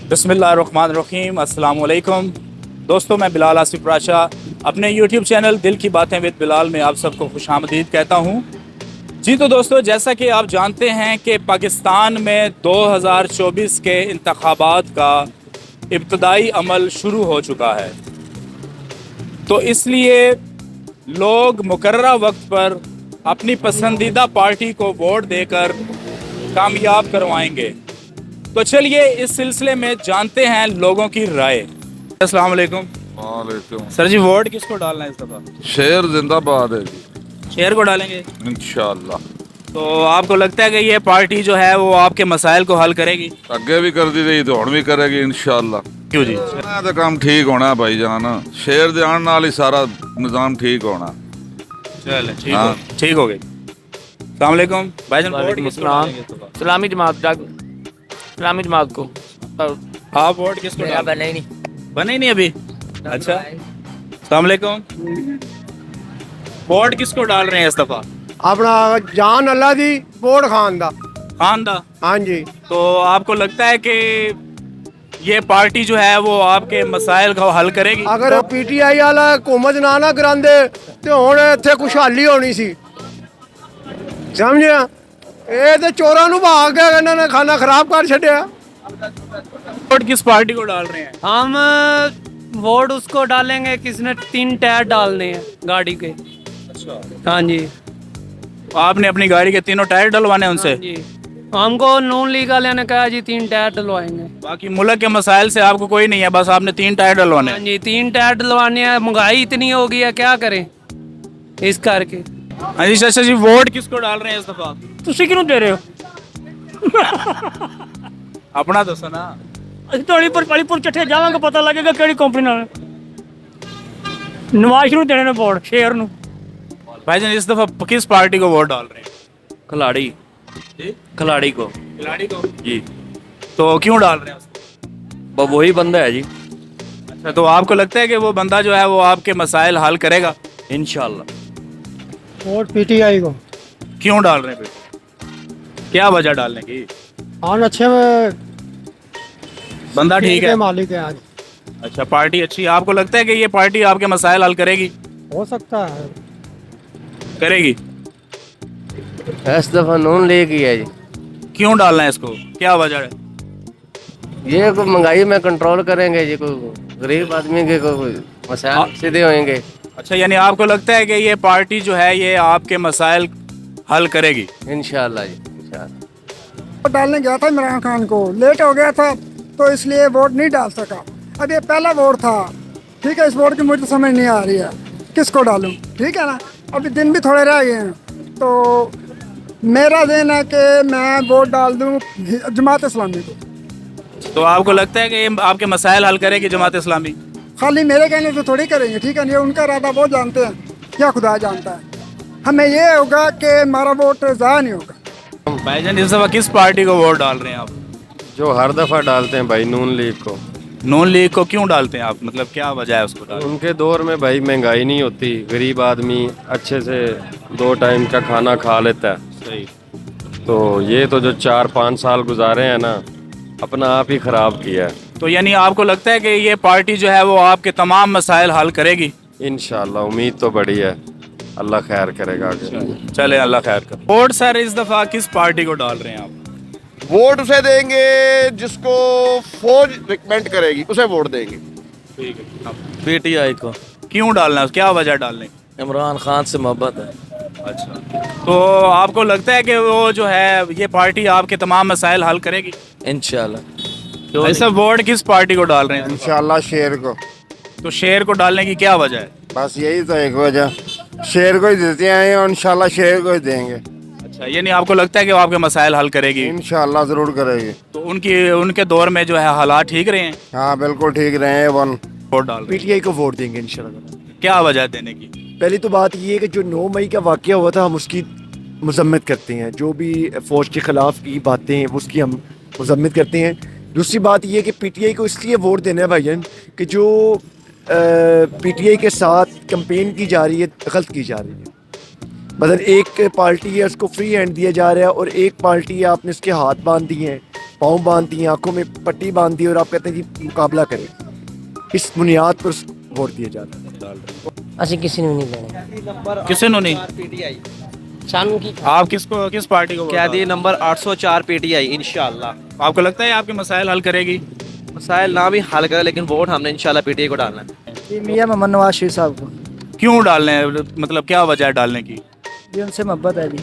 बिस्मिल्लाहिर्रहमानिर्रहीम। अस्सलाम वालेकुम दोस्तों, मैं बिलाल आसिफ राशा अपने यूट्यूब चैनल दिल की बातें विद बिलाल में आप सबको खुशामदीद कहता हूँ। जी तो दोस्तों, जैसा कि आप जानते हैं कि पाकिस्तान में 2024 के इंतखाबात का इब्तदाई अमल शुरू हो चुका है, तो इसलिए लोग मुकर्ररा वक्त पर अपनी पसंदीदा पार्टी को वोट देकर कामयाब करवाएंगे। तो चलिए इस सिलसिले में जानते हैं लोगों की राय। अस्सलाम वालेकुम। वालेकुम। सर जी, वोट किसको डालना है इस दफ़ा? शेर जिंदाबाद है जी, शेर को डालेंगे। इंशाल्लाह। तो आपको लगता है कि ये पार्टी जो है वो आपके मसाइल को हल करेगी? अगे भी कर दी रही तो हुण भी करेगी इंशाल्लाह। क्यों जी? मैं तो काम ठीक होना भाई जान, शेर दे आने नाल ही सारा निजाम ठीक होना। चले ठीक हाँ। ठीक हो गई। अस्सलाम वालेकुम भाईजान, वोट किसको डालेंगे इस दफ़ा? इस्लामी जमात को। आप वोट किसको डालेंगे? बने नहीं। बने ही नहीं अभी। अच्छा, अस्सलाम वालेकुम। वोट किसको डाल रहे हैं इस दफ़ा? अपना जान अल्लाह दी वोट खान दा। खान दा। हाँ जी। तो आपको लगता है कि ये पार्टी जो है वो आपके मसाइल को हल करेगी? अगर पीटीआई वाला हुकूमत ना करांदे ते हुण इत्थे खुशहाली होनी सी, समझिया? ਇਹ ਤੇ ਚੋਰਾਂ ਨੂੰ ਭਾਗ ਗਿਆ, ਇਹਨਾਂ ਨੇ ਖਾਣਾ ਖਰਾਬ ਕਰ ਛੱਡਿਆ। वोट किस पार्टी को डाल रहे हैं? हम वोट उसको डालेंगे किसने 3 टायर डालने हैं गाड़ी के। अच्छा, हाँ जी। आपने अपनी गाड़ी के तीनों टायर डलवाने हैं उनसे? हाँ जी, हमको नॉन लीग वाले ने कहा जी 3 टायर डलवाएंगे। बाकी मुल्क के मसाइल से आपको कोई नहीं है, बस आपने 3 टायर डलवाने हाँ हैं। जी, 3 टायर डलवाने हैं। महंगाई इतनी हो गई है, क्या करें इस करके। हाँ जी चाचा जी, वोट किसको डाल रहे हैं इस दफा? ਤੁਸੀਂ ਕਿਹਨੂੰ ਦੇ ਰਹੇ ਹੋ? अपना तो सुना। ਅਸੀਂ ਤੁਹਾਡੀ ਪਰ ਪਲੀਪੁਰ ਚੱਠੇ ਜਾਵਾਂਗੇ, ਪਤਾ ਲੱਗੇਗਾ ਕਿਹੜੀ ਕੰਪਨੀ ਨਾਲ। ਨਵਾਜ਼ ਨੂੰ ਦੇਣੇ ਨੇ ਵੋਟ, ਸ਼ੇਰ ਨੂੰ। भाईजान इस दफा किस पार्टी को वोट डाल रहे हैं? खिलाड़ी जी? खिलाड़ी को खिलाड़ी को। जी, तो क्यों डाल रहे हैं उसको? वही बंदा है जी, अच्छा, तो आपको लगता है कि वो बंदा जो है वो आपके मसाइल हल करेगा? इंशाल्लाह। वोट पीटीआई को। क्यों डाल रहे हैं फिर? क्या वजह डालने की? हाँ, अच्छे बंदा ठीक है। मालिक है आज। अच्छा, पार्टी अच्छी है। आपको लगता है कि ये पार्टी आपके मसाइल हल करेगी? हो सकता है। करेगी। इस दफा नून लीग ही है जी। क्यों डालना है इसको, क्या वजह है? ये कोई महंगाई में कंट्रोल करेंगे जी, कोई गरीब आदमी के कोई मसाइल सीधे होंगे। अच्छा, यानी आपको लगता है कि ये पार्टी जो है ये आपके मसाइल हल करेगी? इंशाल्लाह जी, इंशाल्लाह। वोट डालने गया था इमरान खान को, लेट हो गया था तो इसलिए वोट नहीं डाल सका। अब ये पहला वोट था, ठीक है। इस वोट की मुझे समझ नहीं आ रही है किसको डालूं, ठीक है ना। अभी दिन भी थोड़े रह गए हैं, तो मेरा दिन है कि मैं वोट डाल दूं जमात इस्लामी को। तो आपको लगता है कि ये आपके मसाइल हल करेगी जमात इस्लामी? खाली मेरे कहने से थोड़ी करेंगे, ठीक है। ये उनका इरादा वो जानते हैं, क्या खुदा जानता है। हमें ये होगा कि हमारा वोट ज़ाया नहीं होगा। भाईजान इस दफा किस पार्टी को वोट डाल रहे हैं आप? जो हर दफा डालते हैं भाई, नून लीग को। नून लीग को क्यों डालते हैं आप, मतलब क्या वजह है उसको डालने? उनके दौर में भाई महंगाई नहीं होती, गरीब आदमी अच्छे से 2 टाइम का खाना खा लेता है। सही। तो ये तो जो 4-5 साल गुजारे हैं ना, अपना आप ही ख़राब किया है। तो यानी आपको लगता है कि ये पार्टी जो है वो आपके तमाम मसाइल हल करेगी? इंशाल्लाह, उम्मीद तो बड़ी है, अल्लाह खैर करेगा आगे। चले, अल्लाह खैर करे। वोट सर इस दफा किस पार्टी को डाल रहे हैं आप? वोट उसे देंगे जिसको फौज रिकमेंड करेगी, उसे वोट देंगे। ठीक है। पीटीआई को। क्यों डालना है, क्या वजह डालने की? इमरान खान से मोहब्बत है। अच्छा, तो आपको लगता है कि वो जो है ये पार्टी आपके तमाम मसाइल हल करेगी? इंशाल्लाह। ऐसा वोट किस पार्टी को डाल रहे हैं? इंशाल्लाह शेर को। तो शेर को डालने की क्या वजह है? बस यही तो एक वजह, शेर को ही देते हैं और इंशाल्लाह शेर को ही देंगे। अच्छा, यानी आपको लगता है कि वो आपके मसाइल हल करेगी? इंशाल्लाह ज़रूर करेगी। तो उनके दौर में जो है हालात ठीक रहे हैं? हाँ बिल्कुल ठीक रहे हैं। वोट डाल रहे हैं। पीटीआई को वोट देंगे इंशाल्लाह। क्या वजह है देने की? पहली तो बात ये है कि जो 9 मई का वाक़या हुआ था, हम उसकी मजम्मत करते हैं। जो भी फ़ौज के ख़िलाफ़ की बातें हैं उसकी हम मजम्मत करते हैं। दूसरी बात ये है कि पीटीआई को इसलिए वोट देना है भाईजान कि जो पीटीआई के साथ कैंपेन की जा रही है, गलत की जा रही है। मतलब एक पार्टी है उसको फ्री हैंड दिया जा रहा है और एक पार्टी है आपने उसके हाथ बांध दिए हैं پاؤں باندھتی ہیں, آنکھوں میں پٹی باندھ دی اور آپ کہتے ہیں جی مقابلہ کریں. اس بنیاد پر ووٹ دیا جاتا ہے. اسی کسی نے نہیں دینا. کسی نے نہیں. شام کی آپ کس پارٹی کو کیا the number 804 P T I انشاءاللہ. آپ کو لگتا ہے آپ کے مسائل حل کرے گی؟ مسائل نہ بھی حل کرے لیکن ووٹ ہم نے انشاءاللہ پی ٹی آئی کو ڈالنا ہے. میاں محمد نواز شریف صاحب کو. کیوں ڈالنے ہیں, مطلب کیا وجہ ہے ڈالنے کی؟ جی ان سے محبت ہے جی.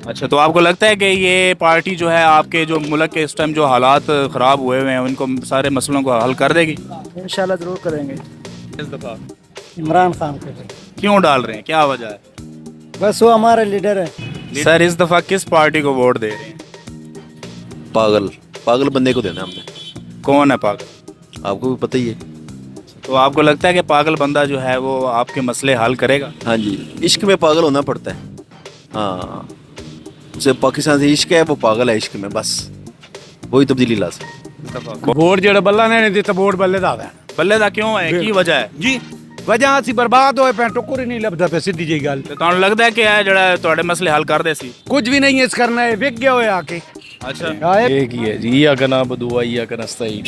اچھا, تو آپ کو لگتا ہے کہ یہ پارٹی جو ہے آپ کے جو ملک کے اس ٹائم جو حالات خراب ہوئے ہوئے ہیں ان کو سارے مسئلوں کو حل کر دے گی؟ انشاءاللہ ضرور کریں گے. اس دفعہ عمران خان کو. کیوں ڈال رہے ہیں, کیا وجہ ہے؟ بس وہ ہمارا لیڈر ہے. سر اس دفعہ کس پارٹی کو ووٹ دے رہے ہیں؟ پاگل بندے کو دینا ہم نے. کون ہے پاگل؟ آپ کو بھی پتہ ہی ہے. تو آپ کو لگتا ہے کہ پاگل بندہ جو ہے وہ آپ کے مسئلے حل کرے گا؟ ہاں جی, عشق میں پاگل ہونا پڑتا ہے. ہاں, اسے پاکستان سے عشق ہے, وہ پاگل ہے عشق میں, بس وہی تبدیلی لا سکتے. ووٹ جڑا بلا نے نہیں دیتا ووٹ بلے دا ہے. بلے دا کیوں ہے, کی وجہ ہے جی وجہ اسی برباد ہوئے پہ ٹکر ہی نہیں لبدا پہ. سیدھی جی گل. ਤੁਹਾਨੂੰ ਲੱਗਦਾ ਹੈ ਕਿ ਇਹ ਜਿਹੜਾ ਤੁਹਾਡੇ ਮਸਲੇ ਹੱਲ ਕਰਦੇ ਸੀ? کچھ بھی نہیں ہے اس کرنا ہے, وک گیا ہوئے آ کے. اچھا, ایک ہی ہے جی, یا کنا بدعا یا کنا نستعین.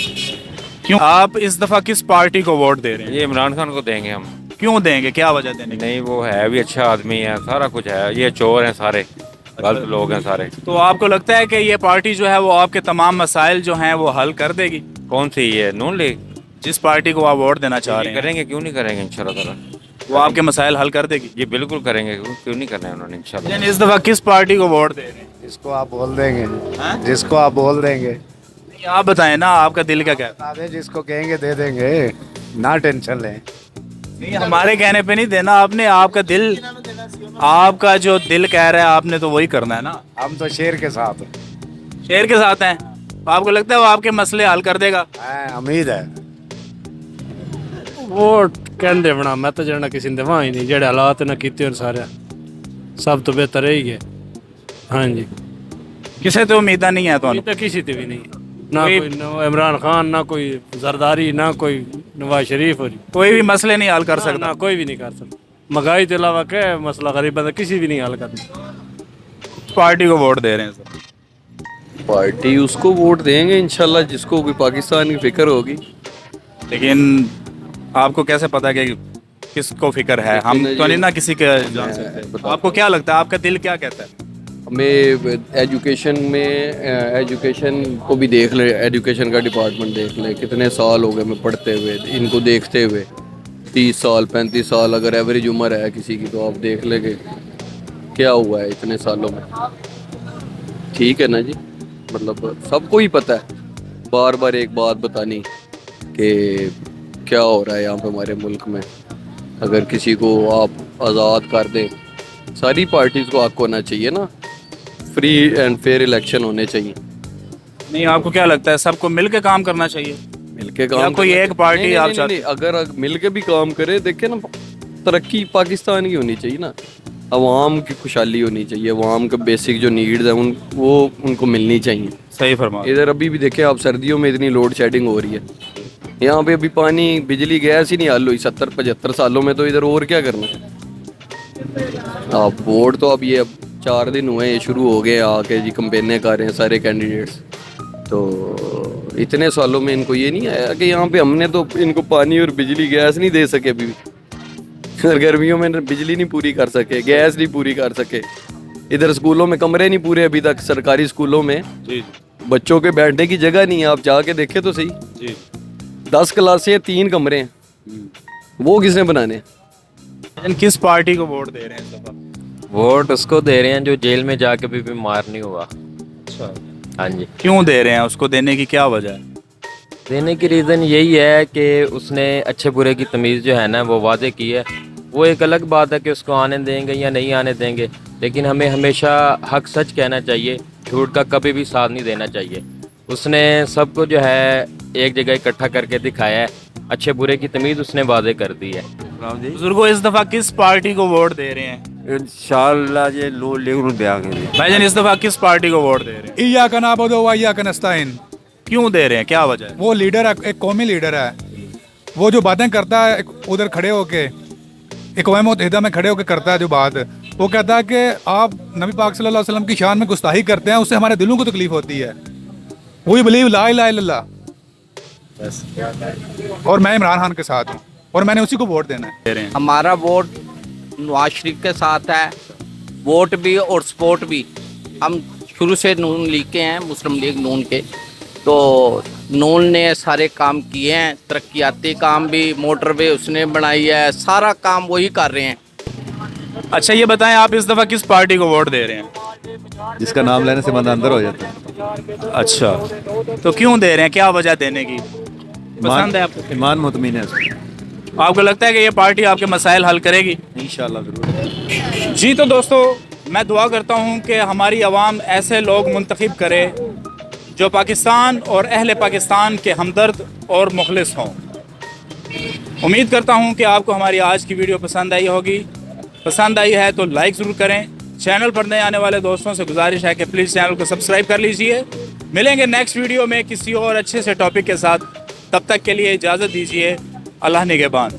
کیوں آپ اس دفعہ کس پارٹی کو ووٹ دے رہے ہیں؟ یہ عمران خان کو دیں گے ہم. کیوں دیں گے, کیا وجہ دینے کی؟ نہیں وہ ہے بھی اچھا آدمی ہے, سارا کچھ ہے. یہ چور ہیں سارے, غلط لوگ ہیں سارے. تو آپ کو لگتا ہے کہ یہ پارٹی جو ہے وہ آپ کے تمام مسائل جو ہیں وہ حل کر دے گی؟ کون سی ہے؟ نون لیگ. جس پارٹی کو آپ ووٹ دینا چاہ رہے ہیں کریں گے, کیوں نہیں کریں گے انشاءاللہ تعالی. وہ آپ کے مسائل حل کر دے گی؟ یہ بالکل کریں گے, کیوں نہیں کرنا ہے انہوں نے انشاءاللہ. یعنی اس دفعہ کس پارٹی کو ووٹ دے رہے ہیں؟ جس کو آپ بول دیں گے, جس کو آپ بول دیں گے. آپ بتائیں نا, آپ کا دل کیا کہتا ہے؟ جس کو کہیں گے دے دیں گے, نہ ٹینشن لیں. نہیں, ہمارے کہنے پہ نہیں دینا آپ نے, آپ کا دل, آپ کا جو دل کہہ رہا ہے آپ نے تو وہی کرنا ہے نا. ہم تو شیر کے ساتھ ہیں. شیر کے ساتھ ہیں, آپ کو لگتا ہے وہ آپ کے مسئلے حل کر دے گا؟ امید ہے. ووٹ کہندے بنا, میں تو جڑنا کسی نے دوا ہی نہیں. جڑے حالات نہ کیتے اور سارے سب تو بہتر ہی ہے. ہاں جی, کسے تو امیداں نہیں ہے تو تو کسی تے بھی نہیں, نہ کوئی عمران خان, نہ کوئی زرداری, نہ کوئی نواز شریف. کوئی بھی مسئلے نہیں حل کر سکتا. نہ کوئی بھی نہیں کر سکتا. مہنگائی کے علاوہ کیا مسئلہ غریب ہے, کسی بھی نہیں حل کرنا. پارٹی کو ووٹ دے رہے ہیں سر؟ پارٹی اس کو ووٹ دیں گے انشاءاللہ جس کو کوئی پاکستان کی فکر ہوگی. لیکن آپ کو کیسے پتا کہ کس کو فکر ہے؟ ہم تو نہیں نا کسی کے جان سکتے. آپ کو کیا لگتا ہے, آپ کا دل کیا کہتا ہے؟ ہمیں ایجوکیشن کو بھی دیکھ لیں, ایجوکیشن کا ڈپارٹمنٹ دیکھ لیں. کتنے سال ہو گئے ہمیں پڑھتے ہوئے, ان کو دیکھتے ہوئے. 30 سال 35 سال اگر ایوریج عمر ہے کسی کی, تو آپ دیکھ لیں کہ کیا ہوا ہے اتنے سالوں میں. ٹھیک ہے نا جی, مطلب سب کو ہی پتہ ہے. بار بار ایک بات بتانی کہ کیا ہو رہا ہے یہاں پہ ہمارے ملک میں. اگر کسی کو آپ آزاد کر دیں, ساری پارٹیز کو حق ہونا چاہیے نا, فری اینڈ فیئر الیکشن ہونے چاہیے. نہیں, آپ کو کیا لگتا ہے سب کو مل کے کام کرنا چاہیے؟ مل کے کام, کوئی ایک پارٹی آپ چاہتے ہیں؟ اگر مل کے بھی کام کرے, دیکھیں نا ترقی پاکستان کی ہونی چاہیے نا, عوام کی خوشحالی ہونی چاہیے, عوام کے بیسک جو نیڈز ہیں وہ ان کو ملنی چاہیے. صحیح فرما. ادھر ابھی بھی دیکھیں آپ, سردیوں میں اتنی لوڈ شیڈنگ ہو رہی ہے. یہاں پہ ابھی پانی بجلی گیس ہی نہیں حل ہوئی 70-75 سالوں میں, تو ادھر اور کیا کرنا ہے. آپ ووٹ تو اب یہ 4 دن ہوئے ہیں شروع ہو گئے, آ کے جی کمپینیں کر رہے ہیں سارے کینڈیڈیٹس. تو اتنے سالوں میں ان کو یہ نہیں آیا کہ یہاں پہ ہم نے تو ان کو پانی اور بجلی گیس نہیں دے سکے. ابھی گرمیوں میں بجلی نہیں پوری کر سکے, گیس نہیں پوری کر سکے. ادھر اسکولوں میں کمرے نہیں پورے ابھی تک, سرکاری اسکولوں میں بچوں کے بیٹھنے کی جگہ نہیں ہے. آپ جا کے دیکھیں تو صحیح, 10 کلاسیں 3 کمرے ہیں, وہ کس نے بنانے. کس پارٹی کو ووٹ دے رہے ہیں اس دفعہ؟ ووٹ اس کو دے رہے ہیں جو جیل میں جا کے بھی بیمار نہیں ہوا. اچھا, ہاں جی. کیوں دے رہے ہیں, اس کو دینے کی کیا وجہ ہے؟ دینے کی ریزن یہی ہے کہ اس نے اچھے برے کی تمیز جو ہے نا وہ واضح کی ہے. وہ ایک الگ بات ہے کہ اس کو آنے دیں گے یا نہیں آنے دیں گے, لیکن ہمیں ہمیشہ حق سچ کہنا چاہیے, جھوٹ کا کبھی بھی ساتھ نہیں دینا چاہیے. اس نے سب کو جو ہے ایک جگہ اکٹھا کر کے دکھایا ہے, اچھے برے کی تمیز اس نے واضح کر دی ہے. بزرگوں اس دفعہ کس پارٹی کو ووٹ دے رہے ہیں؟ انشاءاللہ یہ لو لیگ دیا گے. بھائی جان اس دفعہ کس پارٹی کو ووٹ دے رہے ہیں؟ ایاک نعبد و ایاک نستعین. کیوں دے رہے ہیں, کیا وجہ ہے؟ وہ لیڈر ہے, ایک قومی لیڈر ہے, وہ جو باتیں کرتا ہے ادھر کھڑے ہو کے, اقوام متحدہ میں کھڑے ہو کے کرتا ہے جو بات, وہ کہتا ہے کہ آپ نبی پاک صلی اللہ علیہ وسلم کی شان میں گستاخی کرتے ہیں, اس سے ہمارے دلوں کو تکلیف ہوتی ہے. वी बिलीव ला इलाहा इल्लल्लाह, और मैं इमरान खान के साथ हूँ और मैंने उसी को वोट देना है। हमारा वोट नवाज शरीफ के साथ है, वोट भी और सपोर्ट भी। हम शुरू से नून लीग के हैं, मुस्लिम लीग नून के, तो नून ने सारे काम किए हैं, तरक्याती काम भी, मोटरवे उसने बनाई है, सारा काम वही कर रहे हैं। अच्छा ये बताएं, आप इस दफ़ा किस पार्टी को वोट दे रहे हैं? जिसका नाम लेने से बंदा अंदर हो जाता है। अच्छा, तो क्यों दे रहे हैं, क्या वजह देने की? पसंद है आपको? ईमान मुतमिन है उसमें। आपको लगता है कि ये पार्टी आपके मसाइल हल करेगी? इंशाल्लाह ज़रूर। जी तो दोस्तों, मैं दुआ करता हूँ कि हमारी आवाम ऐसे लोग मुंतखब करे जो पाकिस्तान और अहले पाकिस्तान के हमदर्द और मुखलिस हों। उम्मीद करता हूँ कि आपको हमारी आज की वीडियो पसंद आई होगी। पसंद आई है तो लाइक ज़रूर करें। चैनल पर नए आने वाले दोस्तों से गुजारिश है कि प्लीज़ चैनल को सब्सक्राइब कर लीजिए। मिलेंगे नेक्स्ट वीडियो में किसी और अच्छे से टॉपिक के साथ। तब तक के लिए इजाज़त दीजिए। अल्लाह निगहबान।